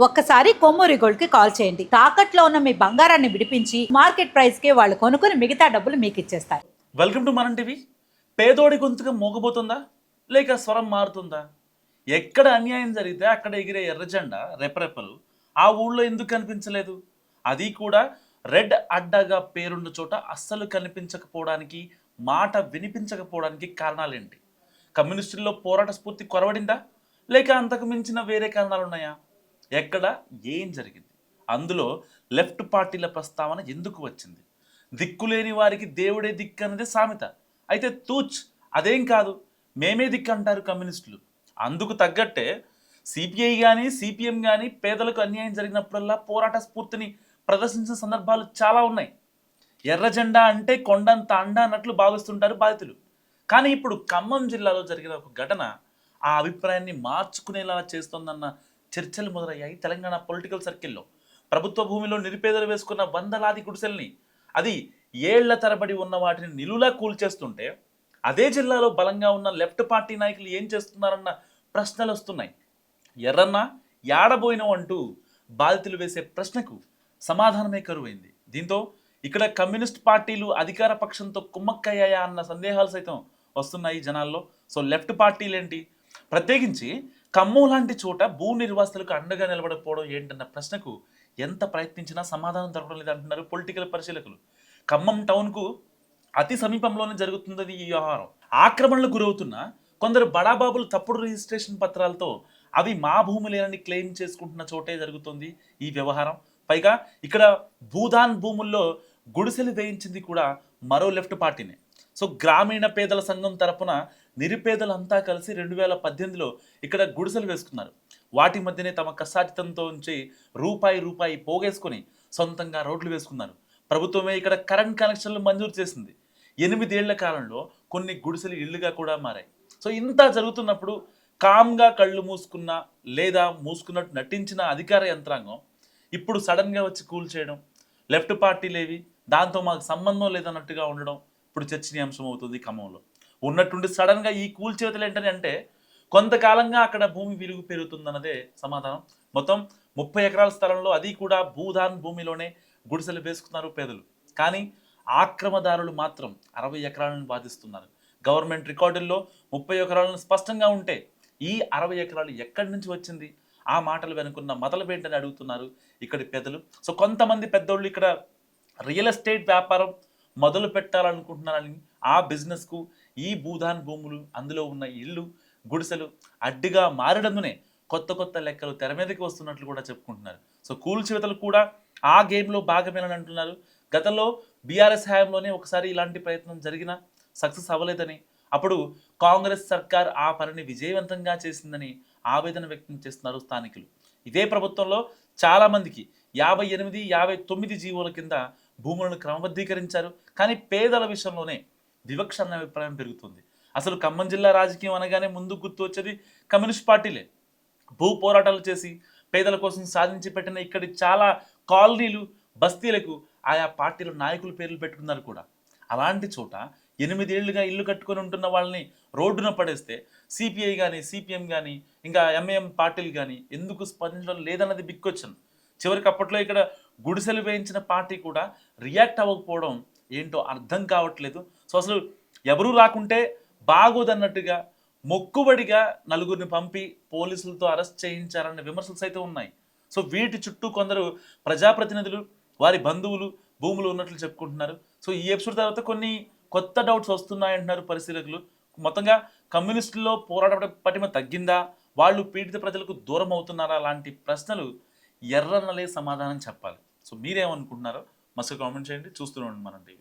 ఒక్కసారి కొమ్మూరి గోల్డ్ కి కాల్ చేయండి. తాకట్లో ఉన్న మీ బంగారాన్ని విడిపించి మార్కెట్ ప్రైస్ కి వాళ్ళు కొనుక్కుని మిగతా డబ్బులు మీకు ఇచ్చేస్తారు. వెల్కమ్ టు మనం టీవీ. పేదోడి గొంతుగా మోగబోతుందా లేక స్వరం మారుతుందా? ఎక్కడ అన్యాయం జరిగితే అక్కడ ఎగిరే ఎర్రజెండా రెపరెపలు ఆ ఊళ్ళో ఎందుకు కనిపించలేదు? అది కూడా రెడ్ అడ్డాగా పేరున్న చోట అస్సలు కనిపించకపోవడానికి, మాట వినిపించకపోవడానికి కారణాలేంటి? కమ్యూనిస్టుల్లో పోరాట స్ఫూర్తి కొరవడిందా లేక అంతకు మించిన వేరే కారణాలు ఉన్నాయా? ఎక్కడ ఏం జరిగింది? అందులో లెఫ్ట్ పార్టీల ప్రస్తావన ఎందుకు వచ్చింది? దిక్కులేని వారికి దేవుడే దిక్కు అనేది సామెత. అయితే తూచ్ అదేం కాదు, మేమే దిక్కు అంటారు కమ్యూనిస్టులు. అందుకు తగ్గట్టే సిపిఐ కానీ సిపిఎం కానీ పేదలకు అన్యాయం జరిగినప్పుడల్లా పోరాట స్ఫూర్తిని ప్రదర్శించిన సందర్భాలు చాలా ఉన్నాయి. ఎర్ర జెండా అంటే కొండంత అండ అన్నట్లు భావిస్తుంటారు బాధితులు. కానీ ఇప్పుడు ఖమ్మం జిల్లాలో జరిగిన ఒక ఘటన ఆ అభిప్రాయాన్ని మార్చుకునేలా చేస్తోందన్న చర్చలు మొదలయ్యాయి తెలంగాణ పొలిటికల్ సర్కిల్లో. ప్రభుత్వ భూమిలో నిరుపేదలు వేసుకున్న వందలాది గుడిసెల్ని, అది ఏళ్ల తరబడి ఉన్న వాటిని నిలువులా కూల్చేస్తుంటే అదే జిల్లాలో బలంగా ఉన్న లెఫ్ట్ పార్టీ నాయకులు ఏం చేస్తున్నారన్న ప్రశ్నలు వస్తున్నాయి. ఎర్రన్నా యాడబోయినవు అంటూ బాధితులు వేసే ప్రశ్నకు సమాధానమే కరువైంది. దీంతో ఇక్కడ కమ్యూనిస్ట్ పార్టీలు అధికార పక్షంతో కుమ్మక్కయ్యాయా అన్న సందేహాలు సైతం వస్తున్నాయి జనాల్లో. సో లెఫ్ట్ పార్టీలేంటి, ప్రత్యేకించి ఖమ్మం లాంటి చోట భూ నిర్వాసితులకు అండగా నిలబడకపోవడం ఏంటన్న ప్రశ్నకు ఎంత ప్రయత్నించినా సమాధానం దొరకడం లేదంటున్నారు పొలిటికల్ పరిశీలకులు. ఖమ్మం టౌన్కు అతి సమీపంలోనే జరుగుతుంది ఈ వ్యవహారం. ఆక్రమణలకు గురవుతున్న కొందరు బడాబాబులు తప్పుడు రిజిస్ట్రేషన్ పత్రాలతో అవి మా భూములేనని క్లెయిమ్ చేసుకుంటున్న చోటే జరుగుతుంది ఈ వ్యవహారం. పైగా ఇక్కడ భూదాన్ భూముల్లో గుడిసెలు వేయించింది కూడా మరో లెఫ్ట్ పార్టీనే. సో గ్రామీణ పేదల సంఘం తరపున నిరుపేదలంతా కలిసి 2018లో ఇక్కడ గుడిసెలు వేసుకున్నారు. వాటి మధ్యనే తమ కష్టార్జితంతో ఉంచి రూపాయి పోగేసుకొని సొంతంగా రోడ్లు వేసుకున్నారు. ప్రభుత్వమే ఇక్కడ కరెంట్ కనెక్షన్లు మంజూరు చేసింది. 8 ఏళ్ల కాలంలో కొన్ని గుడిసెలు ఇళ్లుగా కూడా మారాయి. సో ఇంత జరుగుతున్నప్పుడు కామ్గా కళ్ళు మూసుకున్న లేదా మూసుకున్నట్టు నటించిన అధికార యంత్రాంగం ఇప్పుడు సడన్గా వచ్చి కూల్ చేయడం, లెఫ్ట్ పార్టీలేవి దాంతో మాకు సంబంధం లేదన్నట్టుగా ఉండడం ఇప్పుడు చర్చనీయాంశం అవుతుంది ఖమ్మంలో. ఉన్నట్టుండి సడన్గా ఈ కూల్చేతలు ఏంటని అంటే కొంతకాలంగా అక్కడ భూమి విలువ పెరుగుతుందన్నదే సమాధానం. మొత్తం 30 ఎకరాల స్థలంలో, అది కూడా భూదాన్ భూమిలోనే గుడిసెలు వేసుకున్నారు పేదలు. కానీ ఆక్రమదారులు మాత్రం 60 ఎకరాలను బాధిస్తున్నారు. గవర్నమెంట్ రికార్డుల్లో 30 ఎకరాలను స్పష్టంగా ఉంటే ఈ 60 ఎకరాలు ఎక్కడి నుంచి వచ్చింది? ఆ మాటలు వెనుకున్న మొదలుపేంటని అడుగుతున్నారు ఇక్కడి పెద్దలు. సో కొంతమంది పెద్దోళ్ళు ఇక్కడ రియల్ ఎస్టేట్ వ్యాపారం మొదలు పెట్టాలనుకుంటున్నారని, ఆ బిజినెస్కు ఈ భూదాన్ భూములు, అందులో ఉన్న ఇళ్ళు, గుడిసెలు అడ్డుగా మారడందునే కొత్త లెక్కలు తెర మీదకి వస్తున్నట్లు కూడా చెప్పుకుంటున్నారు. సో కూల్చివేతలు కూడా ఆ గేమ్లో భాగమేనని అంటున్నారు. గతంలో బీఆర్ఎస్ హయాంలోనే ఒకసారి ఇలాంటి ప్రయత్నం జరిగినా సక్సెస్ అవ్వలేదని, అప్పుడు కాంగ్రెస్ సర్కార్ ఆ పనిని విజయవంతంగా చేసిందని ఆవేదన వ్యక్తం చేస్తున్నారు స్థానికులు. ఇదే ప్రభుత్వంలో చాలామందికి 58, 59 జీవోల కింద భూములను క్రమబద్ధీకరించారు. కానీ పేదల విషయంలోనే వివక్ష అన్న అభిప్రాయం పెరుగుతుంది. అసలు ఖమ్మం జిల్లా రాజకీయం అనగానే ముందు గుర్తు వచ్చేది కమ్యూనిస్ట్ పార్టీలే. భూ పోరాటాలు చేసి పేదల కోసం సాధించి పెట్టిన ఇక్కడి చాలా కాలనీలు, బస్తీలకు ఆయా పార్టీల నాయకుల పేర్లు పెట్టుకున్నారు కూడా. అలాంటి చోట 8 ఏళ్లుగా ఇల్లు కట్టుకొని ఉంటున్న వాళ్ళని రోడ్డున పడేస్తే సిపిఐ కానీ సిపిఎం కానీ ఇంకా ఎంఐఎం పార్టీలు కానీ ఎందుకు స్పందించడం లేదన్నది బిగ్ క్వశ్చన్. చివరికి అప్పట్లో ఇక్కడ గుడిసెలు వేయించిన పార్టీ కూడా రియాక్ట్ అవ్వకపోవడం ఏంటో అర్థం కావట్లేదు. సో అసలు ఎవరూ రాకుంటే బాగోదన్నట్టుగా మొక్కుబడిగా నలుగురిని పంపి పోలీసులతో అరెస్ట్ చేయించారన్న విమర్శలు సైతం ఉన్నాయి. సో వీటి చుట్టూ కొందరు ప్రజాప్రతినిధులు, వారి బంధువులు భూములు ఉన్నట్లు చెప్పుకుంటున్నారు. సో ఈ ఎపిసోడ్ తర్వాత కొన్ని కొత్త డౌట్స్ వస్తున్నాయంటున్నారు పరిశీలకులు. మొత్తంగా కమ్యూనిస్టుల్లో పోరాట పటిమ తగ్గిందా, వాళ్ళు పీడిత ప్రజలకు దూరం అవుతున్నారా లాంటి ప్రశ్నలు ఎర్రనలే సమాధానం చెప్పాలి. సో మీరేమనుకుంటున్నారో మస్తు కామెంట్ చేయండి. చూస్తూనే ఉండండి మనం టీవీ.